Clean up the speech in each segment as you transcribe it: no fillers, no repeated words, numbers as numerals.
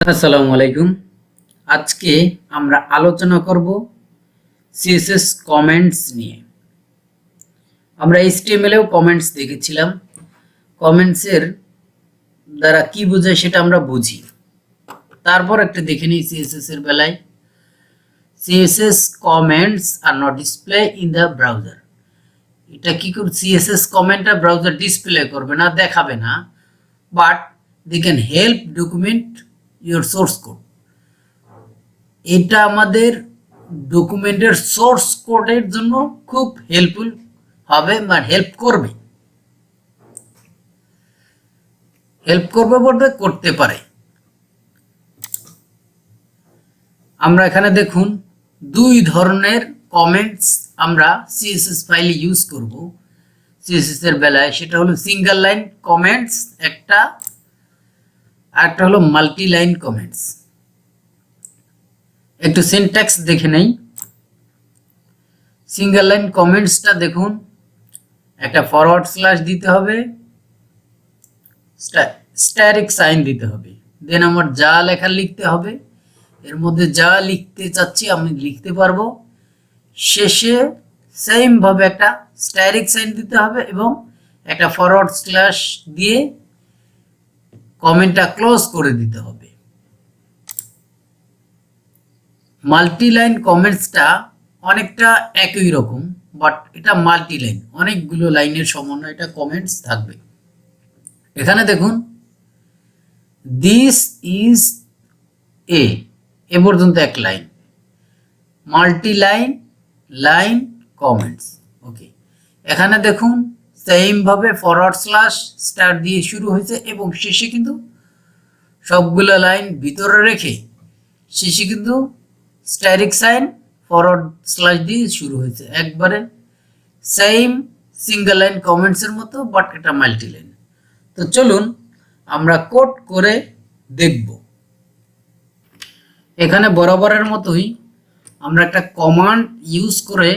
আসসালামু আলাইকুম। আজকে আমরা আলোচনা করব সিএসএস কমেন্টস নিয়ে। আমরা এইচটিএমএল এও কমেন্টস দেখেছিলাম। কমেন্টসের দ্বারা কি বোঝায় সেটা আমরা বুঝি। তারপর একটা দেখে নিই সিএসএস এর বেলায়। CSS comments are not display in the browser. এটা কি করবে? সিএসএস কমেন্টটা ব্রাউজার ডিসপ্লে করবে না, দেখাবে না, but they can help document your source code. এটা আমাদের ডকুমেন্টের সোর্স কোডের জন্য খুব হেল্পফুল হবে বা হেল্প বলতে করতে পারে। আমরা এখানে দেখুন দুই ধরনের কমেন্টস আমরা সিএসএস ফাইলে ইউজ করব সিএসএস এর বেলায়। সেটা হলো সিঙ্গেল লাইন কমেন্টস একটা, আর একটা হলো মাল্টি লাইন কমেন্টস। একটু সিনট্যাক্স দেখে নেই। সিঙ্গেল লাইন কমেন্টসটা দেখুন, একটা ফরওয়ার্ড স্ল্যাশ দিতে হবে, স্ট্যাটিক সাইন দিতে হবে, দেন আমার যা লেখা লিখতে হবে, এর মধ্যে যা লিখতে চাচ্ছি আমি লিখতে পারবো। শেষে সেম ভাবে একটা স্ট্যাটিক সাইন দিতে হবে এবং একটা ফরওয়ার্ড স্ল্যাশ দিয়ে কমেন্টটা ক্লোজ করে দিতে হবে। মাল্টি লাইন কমেন্টসটা অনেকটা একই রকম, বাট এটা মাল্টি লাইন, অনেকগুলো লাইনের সমন্বয় এটা কমেন্টস থাকবে। এখানে দেখুন দিস ইজ এ পর্যন্ত এক line, multi line line comments. Okay, এখানে দেখুন সেম ভাবে ফরওয়ার্ড স্ল্যাশ স্টার দিয়ে শুরু হয়েছে এবং শেষে কিন্তু সবগুলো লাইন ভিতরে রেখে শেষে কিন্তু স্ট্যাটিক সাইন ফরওয়ার্ড স্ল্যাশ দিয়ে শুরু হয়েছে। একবারে সেম সিঙ্গেল লাইন কমেন্টসের মতো, বাট এটা মাল্টি লাইন। তো চলুন আমরা কোড করে দেখব। এখানে বরাবরের মতোই আমরা একটা কমান্ড ইউজ করে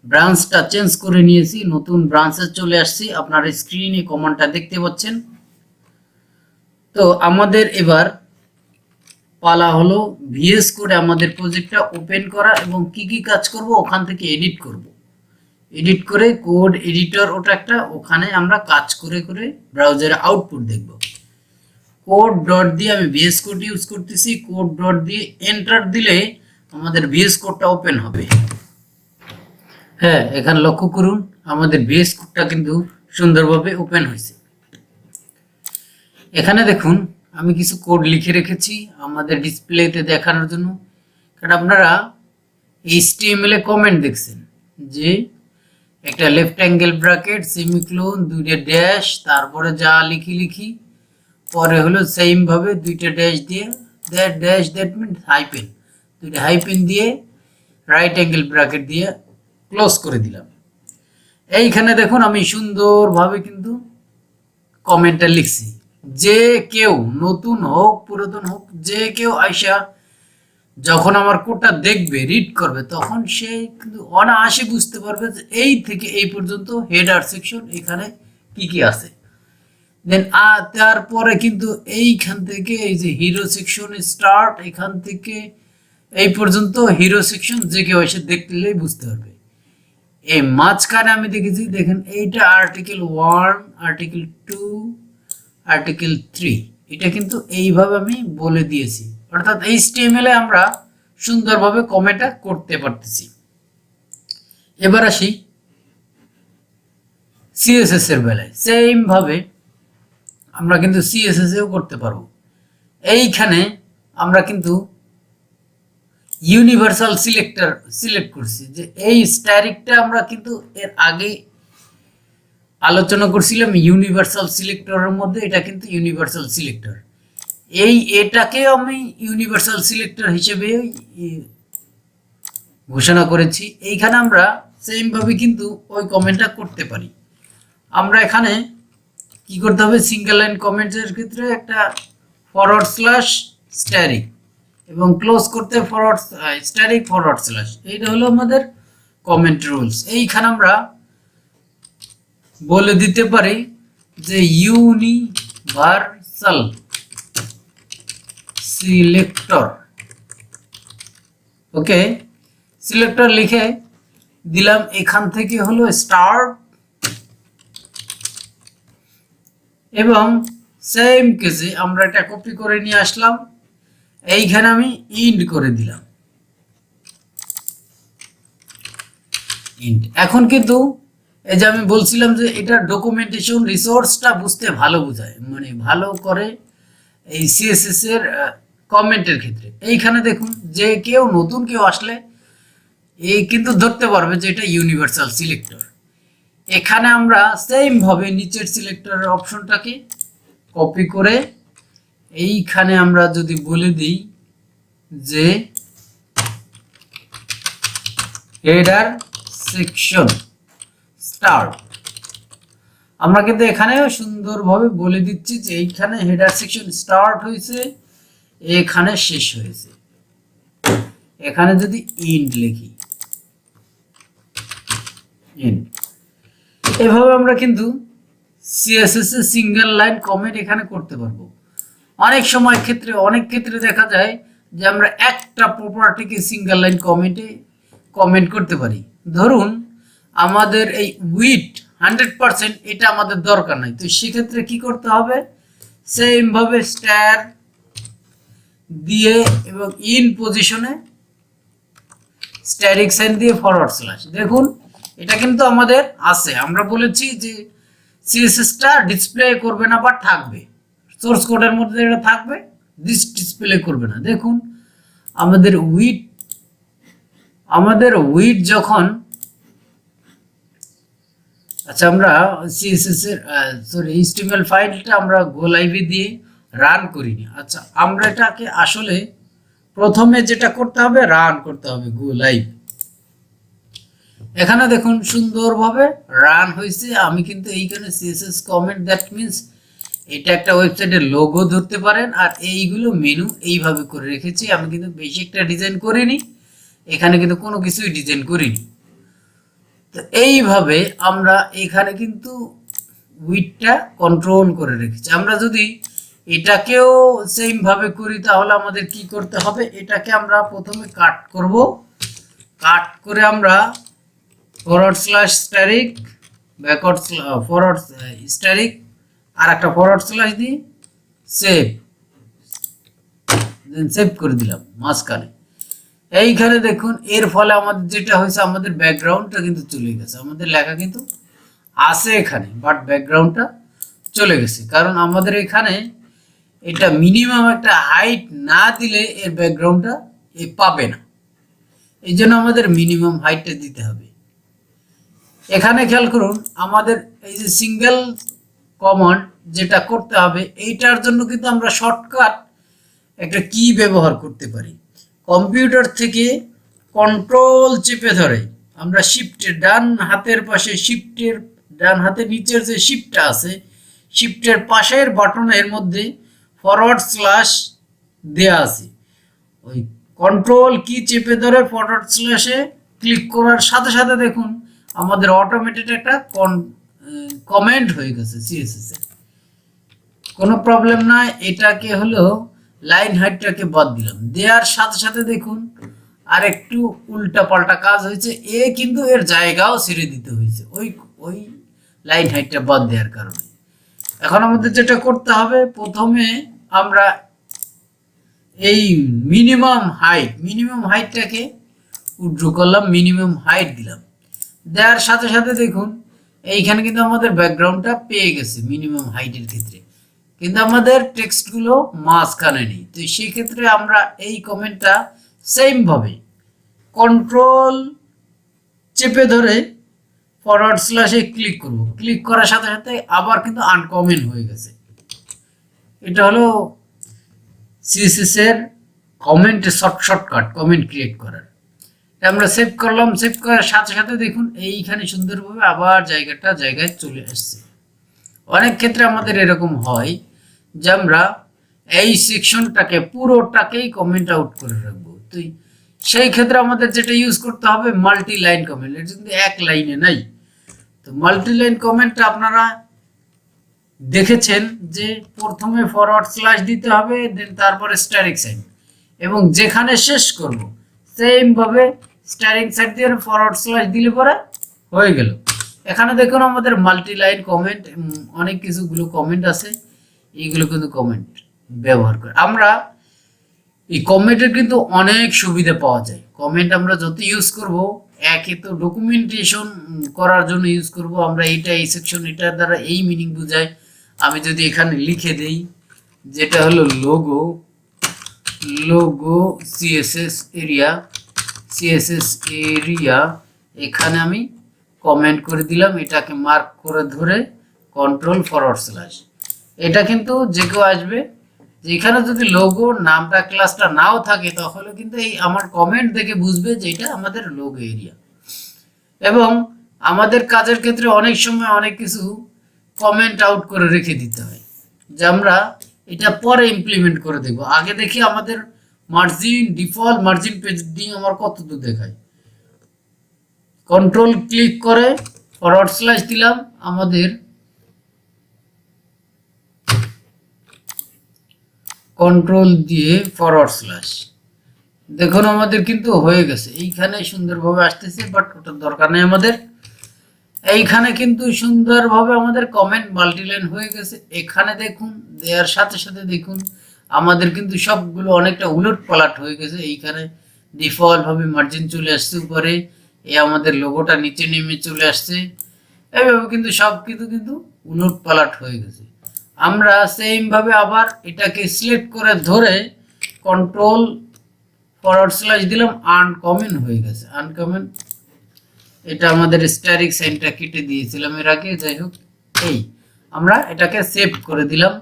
ব্রাঞ্চটা চেঞ্জ করে নিয়েছি, নতুন ব্রাঞ্চে চলে আসছি। আপনার স্ক্রিনে কমান্ডটা দেখতে পাচ্ছেন। তো আমাদের এবার পালা হলো ভিএস কোডে আমাদের প্রজেক্টটা ওপেন করা এবং কি কি কাজ করব ওখান থেকে এডিট করব। এডিট করে কোড এডিটর ওটা একটা, ওখানে আমরা কাজ করে করে ব্রাউজারে আউটপুট দেখব। কোড ডট দিয়ে আমি ভিএস কোড ইউজ করতেছি। কোড ডট দিয়ে এন্টার দিলে আমাদের ভিএস কোডটা ওপেন হবে। হ্যাঁ, এখানে লক্ষ্য করুন আমাদের ভিএস কোডটা কিন্তু সুন্দরভাবে ওপেন হয়েছে। এখানে দেখুন আমি কিছু কোড লিখে রেখেছি আমাদের ডিসপ্লেতে দেখানোর জন্য। কারণ আপনারা এইচটিএমএল এ কমেন্ট দেখছেন যে একটা লেফট অ্যাঙ্গেল ব্র্যাকেট সেমিকোলন দুইটা ড্যাশ, তারপরে যা লিখি পরে হলো সেম ভাবে দুইটা ড্যাশ দিয়ে দ্যাট মিন হাইপেন, দুইটা হাইপেন দিয়ে রাইট অ্যাঙ্গেল ব্র্যাকেট দিয়ে ক্লোজ করে দিলাম। এইখানে দেখুন আমি সুন্দরভাবে কিন্তু কমেন্টটা লিখছি। যে কেউ নতুন হোক পুরাতন হোক, যে কেউ আইসা যখন আমার কোডটা দেখবে রিড করবে তখন সে কিন্তু অনায়াসে বুঝতে পারবে যে এই থেকে এই পর্যন্ত হেডার সেকশন এখানে কি কি আছে। দেন তারপরে কিন্তু এইখান থেকে এই যে হিরো সেকশন স্টার্ট, এখান থেকে এই পর্যন্ত হিরো সেকশন যে কেউ এসে দেখলেই বুঝতে পারবে। এই মাঝখানে আমি দেখেছি দেখেন এইটা আর্টিকেল 1, আর্টিকেল 2, আর্টিকেল 3, এটা কিন্তু এইভাবে আমি বলে দিয়েছি। অর্থাৎ এইচটিএমএল এ আমরা সুন্দরভাবে কমেন্টটা করতে পারতেছি। এবার আসি সিএসএস এর বেলায়। সেম ভাবে আমরা কিন্তু সিএসএস এও করতে পারবো। এইখানে আমরা কিন্তু ইউনিভার্সাল সিলেক্টর সিলেক্ট করছি, যে এই স্ট্যাটিকটা আমরা কিন্তু এর আগে আলোচনা করছিলাম ইউনিভার্সাল সিলেক্টরের মধ্যে। এটা কিন্তু ইউনিভার্সাল সিলেক্টর, এটাকে আমি ইউনিভার্সাল সিলেক্টর হিসেবে ঘোষণা করেছি। এইখানে আমরা সেম ভাবে কিন্তু ওই কমেন্টটা করতে পারি। আমরা এখানে কি করতে হবে, সিঙ্গেল লাইন কমেন্টের ক্ষেত্রে একটা ফরওয়ার্ড স্ল্যাশ স্ট্যাটিক এবং ক্লোজ করতে ফরওয়ার্ড স্ট্যাটিক ফরওয়ার্ড স্ল্যাশ, এইটা হলো আমাদের কমেন্ট রুলস। এইখানে আমরা বলে দিতে পারি যে ইউনিভার্সাল সিলেক্টর। ওকে, সিলেক্টর লিখে দিলাম। এখান থেকে হলো স্টার্ট এবং সেম কেসে আমরা এটা কপি করে নিয়ে আসলাম, এইখানে আমি ইন্ড করে দিলাম। এখন কিন্তু এই যে আমি বলছিলাম যে এটা ডকুমেন্টেশন রিসোর্সটা বুঝতে ভালো বোঝায়, মানে ভালো করে এই সিএসএস এর কমেন্টের ক্ষেত্রে। এইখানে দেখুন যে কেউ নতুন কেউ আসলে এই কিন্তু ধরতে পারবে যে এটা ইউনিভার্সাল সিলেক্টর। এখানে আমরা সেম ভাবে নিচের সিলেক্টরের অপশনটাকে কপি করে এইখানে আমরা যদি বলে দিই যে হেডার সেকশন স্টার্ট, আমরা কিন্তু এখানে সুন্দরভাবে বলে দিচ্ছি যে এইখানে হেডার সেকশন স্টার্ট হয়েছে, এখানে শেষ হয়েছে। এখানে যদি ইন্ড লিখি, ইন্ড, এভাবে আমরা কিন্তু CSS a single line comment এখানে করতে পারবো। অনেক ক্ষেত্রে দেখা যায় যে আমরা একটা প্রপার্টিকে সিঙ্গেল লাইন কমেন্ট করতে পারি। ধরুন আমাদের এই উইথ 100% এটা আমাদের দরকার নাই, তো সেক্ষেত্রে কি করতে হবে, সেম ভাবে স্টার দিয়ে এবং ইন পজিশনে স্ট্যাটিক সাইন দিয়ে ফরওয়ার্ড স্ল্যাশ। দেখুন এটা কিন্তু আমাদের আছে, আমরা বলেছি যে সিএসএস টা ডিসপ্লে করবে না বা থাকবে, সোর্স কোডের মধ্যে এটা থাকবে, ডিসপ্লে করবে না। দেখুন আমাদের উইথ যখন, আচ্ছা আমরা সিএসএস এর এইচটিএমএল ফাইলটা আমরা গো লাইভে দিয়ে রান করিনি। আচ্ছা আমরা এটাকে আসলে প্রথমে যেটা করতে হবে, রান করতে হবে গো লাইভ। এখানে দেখুন সুন্দরভাবে রান হয়েছে। আমি কিন্তু এইখানে সিএসএস কমেন্ট, দ্যাট মিন্স এটা একটা ওয়েবসাইটের লোগো ধরতে পারেন, আর এইগুলো মেনু এইভাবে করে রেখেছি। আমি কিন্তু বেশি একটা ডিজাইন করিনি, এখানে কিন্তু কোনো কিছুই ডিজাইন করিনি। তো এইভাবে আমরা এখানে কিন্তু উইথটা কন্ট্রোল করে রেখেছি। আমরা যদি এটাকেও সেম ভাবে করি তাহলে আমাদের কি করতে হবে, এটাকে আমরা প্রথমে কাট করব, কাট করে আমরা forward slash static backward forward static আর একটা ফরওয়ার্ড স্ল্যাশ দিই, সেভ করে দিলাম মাঝখানে। এইখানে দেখুন এর ফলে আমাদের যেটা হয়েছে, আমাদের ব্যাকগ্রাউন্ডটা কিন্তু চলে গেছে, আমাদের লেখা কিন্তু আছে এখানে, বাট ব্যাকগ্রাউন্ডটা চলে গেছে। কারণ আমাদের এখানে এটা মিনিমাম একটা হাইট না দিলে এর ব্যাকগ্রাউন্ডটা পাবে না, এই জন্য আমাদের মিনিমাম হাইটটা দিতে হবে। এখানে খেয়াল করুন আমাদের এই যে সিঙ্গেল কমান্ড যেটা করতে হবে, এইটার জন্য কিন্তু আমরা শর্টকাট একটা কি ব্যবহার করতে পারি। কম্পিউটার থেকে কন্ট্রোল চেপে ধরে আমরা শিফটের ডান হাতের পাশে, শিফটের ডান হাতের নিচের যে শিফটটা আছে, শিফটের পাশের বাটনের মধ্যে ফরওয়ার্ড স্ল্যাশ দেয়া আছে, ওই কন্ট্রোল কি চেপে ধরে ফরওয়ার্ড স্ল্যাশে ক্লিক করার সাথে সাথে দেখুন আমাদের অটোমেটেড একটা কমেন্ট হয়ে গেছে সিএসএস এ, কোনো প্রবলেম নাই। এটাকে হলো লাইন হাইটটাকে বাদ দিলাম, দেওয়ার সাথে সাথে দেখুন আর একটু উল্টা পাল্টা কাজ হয়েছে, এ কিন্তু এর জায়গাও ছেড়ে দিতে হয়েছে ওই লাইন হাইটটা বাদ দেওয়ার কারণে। এখন আমাদের যেটা করতে হবে, প্রথমে আমরা এই মিনিমাম হাইটটাকে উড্র করলাম, মিনিমাম হাইট দিলাম, দেওয়ার সাথে সাথে দেখুন এইখানে কিন্তু আমাদের ব্যাকগ্রাউন্ডটা পেয়ে গেছে মিনিমাম হাইটের ক্ষেত্রে, কিন্তু আমাদের টেক্সটগুলো মাঝখানে নেই। তো সেই ক্ষেত্রে আমরা এই কমেন্টটা সেম ভাবে কন্ট্রোল চেপে ধরে ফরওয়ার্ড স্ল্যাশে ক্লিক করব, ক্লিক করার সাথে সাথে আবার কিন্তু আনকমেন্ট হয়ে গেছে। এটা হলো সিএসএস এর কমেন্টের শর্টকাট কমেন্ট ক্রিয়েট করার। আমরা সেভ করলাম, সেভ করার সাথে সাথে দেখুন এইখানে সুন্দরভাবে আবার জায়গায় চলে আসছে। অনেক ক্ষেত্রে আমাদের এরকম হয় যে আমরা এই সেকশনটাকে পুরোটাকেই কমেন্ট আউট করে রাখবো, তো সেই ক্ষেত্রে আমাদের যেটা ইউজ করতে হবে মাল্টি লাইন কমেন্ট। এটা কিন্তু এক লাইনে নাই, তো মাল্টি লাইন কমেন্টটা আপনারা দেখেছেন যে প্রথমে ফরওয়ার্ড স্ল্যাশ দিতে হবে, দেন তারপরে স্টারিং সাইন, এবং যেখানে শেষ করব সেম ভাবে স্টারিং সাইড দিয়ে ফরওয়ার্ড স্ল্যাশ দিলে পরে হয়ে গেল। এখানে দেখুন আমাদের মাল্টি লাইন কমেন্ট, অনেক কিছুগুলো কমেন্ট আছে, এইগুলো কিন্তু কমেন্ট ব্যবহার করে আমরা এই কমেন্টের কিন্তু অনেক সুবিধা পাওয়া যায়। কমেন্ট আমরা যত ইউজ করব, একে তো ডকুমেন্টেশন করার জন্য ইউজ করব আমরা, এইটা এই সেকশন এটার দ্বারা এই মিনিং বোঝায়। আমি যদি এখানে লিখে দেই যেটা হলো logo, logo CSS area, CSS area, এখানে আমি কমেন্ট করে দিলাম, এটাকে মার্ক করে ধরে কন্ট্রোল ফরওয়ার্ড স্ল্যাশ, এটা কিন্তু যে কেউ আসবে, যেখানে যদি লোগো নামটা ক্লাসটা নাও থাকে তাহলে কিন্তু এই আমার কমেন্ট দেখে বুঝবে যে এটা আমাদের লোগো এরিয়া। এবং আমাদের কাজের ক্ষেত্রে অনেক সময় অনেক কিছু কমেন্ট আউট করে রেখে দিতে হয়, যে আমরা এটা পরে ইমপ্লিমেন্ট করে দেখব। আগে দেখি আমাদের মার্জিন, ডিফল্ট মার্জিন পেডিং আমার কত দূর দেখায়। কন্ট্রোল ক্লিক করে ফরওয়ার্ড স্ল্যাশ দিলাম, আমাদের কন্ট্রোল দিয়ে ফরওয়ার্ড স্ল্যাশ, দেখুন আমাদের কিন্তু হয়ে গেছে, এইখানে সুন্দরভাবে আসতেছে, বাট ওটার দরকার নেই আমাদের। এইখানে কিন্তু সুন্দরভাবে আমাদের কমেন্ট মাল্টিলাইন হয়ে গেছে। এখানে দেখুন দেওয়ার সাথে সাথে দেখুন আমাদের কিন্তু সবগুলো অনেকটা উলট পালাট হয়ে গেছে। এইখানে ডিফল্ট ভাবে মার্জিন চলে আসছে উপরে, এই আমাদের লোগোটা নিচে নেমে চলে আসছে, এইভাবে কিন্তু সব কিছু কিন্তু উলট পালাট হয়ে গেছে। আমরা সেম ভাবে আবার এটাকে সিলেক্ট করে ধরে কন্ট্রোল ফরওয়ার্ড স্ল্যাশ দিলাম, আনকমেন্ট হয়ে গেছে। আনকমেন্ট, এটা আমাদের স্টারিং সাইনটা কেটে দিয়েছিলাম এর আগে, যাই হোক এই আমরা এটাকে সেভ করে দিলাম।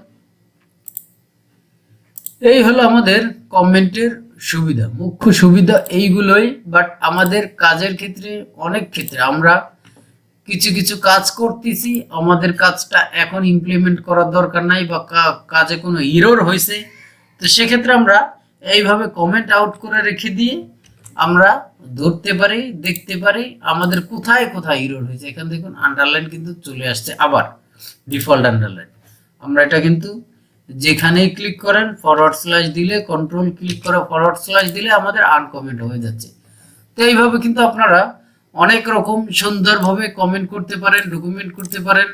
এই হলো আমাদের কমেন্টের সুবিধা, মুখ্য সুবিধা এইগুলোই। বাট আমাদের কাজের ক্ষেত্রে অনেক ক্ষেত্রে আমরা কিছু কিছু কাজ করতেছি, আমাদের কাজটা এখন ইমপ্লিমেন্ট করার দরকার নাই, বা কাজে কোনো এরর হয়েছে, তো সেক্ষেত্রে আমরা এইভাবে কমেন্ট আউট করে রেখে দিয়ে আমরা ধরতে পারি, দেখতে পারি আমাদের কোথায় কোথায় এরর হয়েছে। এখানে দেখুন আন্ডারলাইন কিন্তু চলে আসছে, আবার ডিফল্ট আন্ডারলাইন। আমরা এটা কিন্তু যেখানেই ক্লিক করেন ফরওয়ার্ড স্ল্যাশ দিলে, কন্ট্রোল ক্লিক করে ফরওয়ার্ড স্ল্যাশ দিলে আমাদের আনকমেন্ট হয়ে যাচ্ছে। তো এইভাবে কিন্তু আপনারা অনেক রকম সুন্দরভাবে কমেন্ট করতে পারেন, ডকুমেন্ট করতে পারেন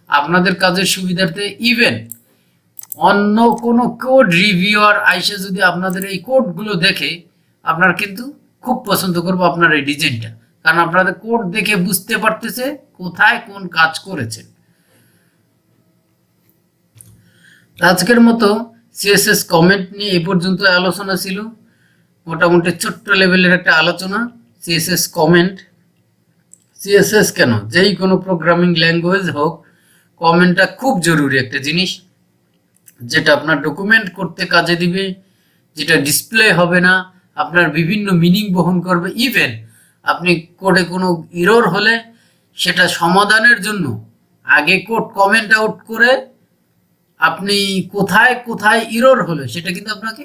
আপনাদের কাজের সুবিধার্থে। ইভেন অন্য কোনো কোড রিভিউয়ার আইসে যদি আপনাদের এই কোডগুলো দেখে, আপনার কিন্তু খুব পছন্দ করবো আপনার এই ডিজাইনটা, কারণ আপনাদের কোড দেখে বুঝতে পারতেছে কোথায় কোন কাজ করেছে। আজকের মতো সিএসএস কমেন্ট নিয়ে এই পর্যন্ত আলোচনা ছিল, মোটামুটি ছোট্ট লেভেলের একটা আলোচনা। সিএসএস কমেন্ট, সিএসএস কেন, যেই কোনো প্রোগ্রামিং ল্যাঙ্গুয়েজ হোক, কমেন্টটা খুব জরুরি একটা জিনিস, যেটা আপনার ডকুমেন্ট করতে কাজে দিবে, যেটা ডিসপ্লে হবে না, আপনার বিভিন্ন মিনিং বহন করবে। ইভেন আপনি কোডে কোনো এরর হলে সেটা সমাধানের জন্য আগে কোড কমেন্ট আউট করে আপনি কোথায় কোথায় এরর হলো সেটা কিন্তু আপনাকে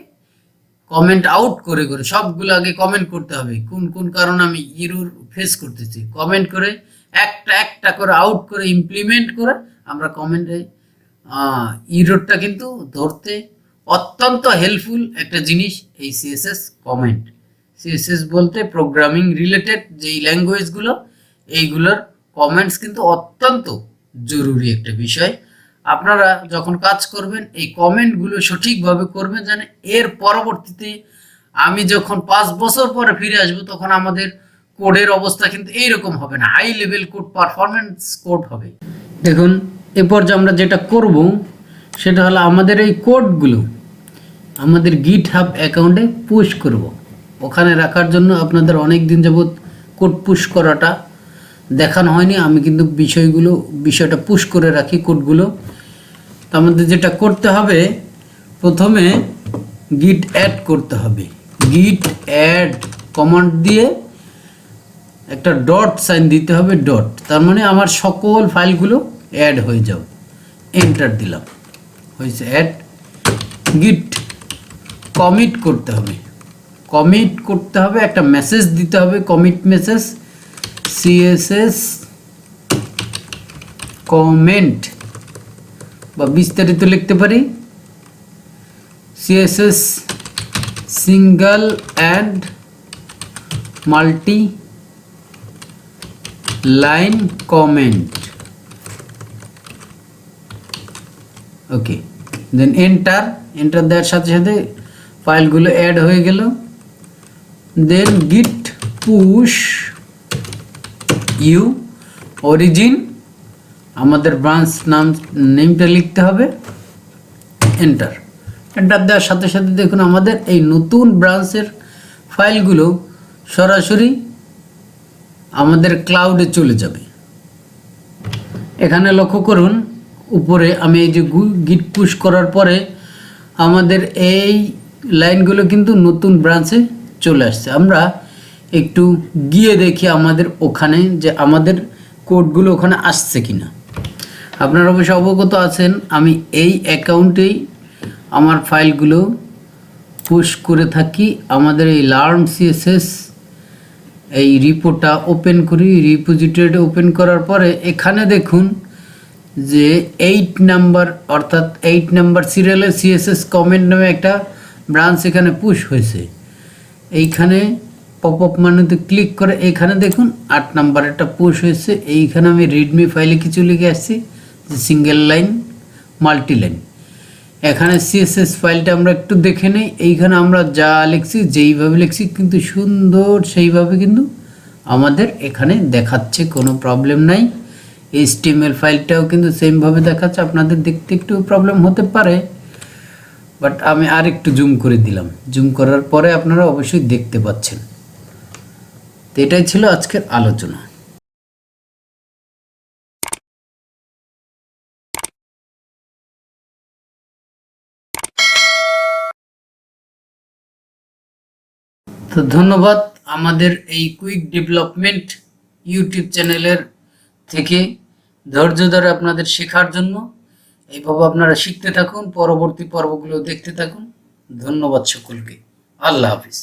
কমেন্ট আউট করে করে সবগুলো আগে কমেন্ট করতে হবে, কোন কোন কারণে আমি এরর ফেস করতেছি, কমেন্ট করে একটা একটা করে আউট করে ইমপ্লিমেন্ট করে আমরা কমেন্টে এররটা কিন্তু ধরতে অত্যন্ত হেল্পফুল একটা জিনিস এই সিএসএস কমেন্ট। সিএসএস বলতে প্রোগ্রামিং রিলেটেড যেই ল্যাঙ্গুয়েজগুলো, এইগুলোর কমেন্টস কিন্তু অত্যন্ত জরুরি একটা বিষয়। আপনারা যখন কাজ করবেন এই কমেন্টগুলো সঠিকভাবে করবেন, যেন এর পরবর্তীতে আমি যখন 5 বছর পরে ফিরে আসবো তখন আমাদের কোডের অবস্থা কিন্তু এইরকম হবে না, high level code, performance code হবে। দেখুন এরপর যে আমরা যেটা করব সেটা হলো আমাদের এই কোডগুলো আমাদের গিটহাব অ্যাকাউন্টে পুশ করব। ওখানে রাখার জন্য আপনাদের অনেক দিন যাবত কোড পুশ করাটা দেখানো হয়নি, আমি কিন্তু বিষয়টা পুশ করে রাখি কোডগুলো। তো আমাদের যেটা করতে হবে, প্রথমে গিট অ্যাড করতে হবে। গিট অ্যাড কমান্ড দিয়ে একটা ডট সাইন দিতে হবে, ডট, তার মানে আমার সকল ফাইলগুলো অ্যাড হয়ে যাবে। এন্টার দিলাম, হয়েছে অ্যাড। গিট কমিট করতে হবে, কমিট করতে হবে, একটা মেসেজ দিতে হবে, কমিট মেসেজ, সিএসএস কমেন্ট বা বিস্তারিত লিখতে পারি CSS single and multi line comment. Okay, then enter দেওয়ার সাথে সাথে ফাইলগুলো অ্যাড হয়ে গেল। Then git push u origin, আমাদের ব্রাঞ্চ নেমটা লিখতে হবে, এন্টার দেওয়ার সাথে সাথে দেখুন আমাদের এই নতুন ব্রাঞ্চের ফাইলগুলো সরাসরি আমাদের ক্লাউডে চলে যাবে। এখানে লক্ষ্য করুন উপরে আমি এই যে গিট পুশ করার পরে আমাদের এই লাইনগুলো কিন্তু নতুন ব্রাঞ্চে চলে আসছে। আমরা একটু গিয়ে দেখি আমাদের ওখানে যে আমাদের কোডগুলো ওখানে আসছে কিনা। আপনারা অবশ্যই অবগত আছেন আমি এই অ্যাকাউন্টেই আমার ফাইলগুলো পুশ করে থাকি। আমাদের এই লার্ন CSS এই রিপোটা ওপেন করি, রিপোজিটরিটা ওপেন করার পরে এখানে দেখুন যে 8 নাম্বার অর্থাৎ 8 নাম্বার সিরিয়ালে CSS কমেন্ট নামে একটা ব্রাঞ্চ এখানে পুশ হয়েছে। এইখানে পপ আপ মেনুতে ক্লিক করে এখানে দেখুন 8 নাম্বার একটা পুশ হয়েছে। এইখানে আমি রিডমি ফাইলে কিছু লিখে আসছি যে সিঙ্গেল লাইন মাল্টি লাইন। এখানে CSS ফাইলটা আমরা একটু দেখে নেই। এইখানে আমরা যা লিখছি যেইভাবে লিখছি কিন্তু সুন্দর সেইভাবে কিন্তু আমাদের এখানে দেখাচ্ছে, কোনো প্রবলেম নাই। HTML ফাইলটাও কিন্তু সেমভাবে দেখাচ্ছে। আপনাদের দেখতে একটু প্রবলেম হতে পারে, বাট আমি আর একটু জুম করে দিলাম। জুম করার পরে আপনারা অবশ্যই দেখতে পাচ্ছেন। তো এটাই ছিল আজকের আলোচনা। তো ধন্যবাদ আমাদের এই কুইক ডেভেলপমেন্ট ইউটিউব চ্যানেলের থেকে ধৈর্য ধরে আপনাদের শেখার জন্য। এইভাবে আপনারা শিখতে থাকুন, পরবর্তী পর্বগুলো দেখতে থাকুন। ধন্যবাদ সকলকে। আল্লাহ হাফিজ।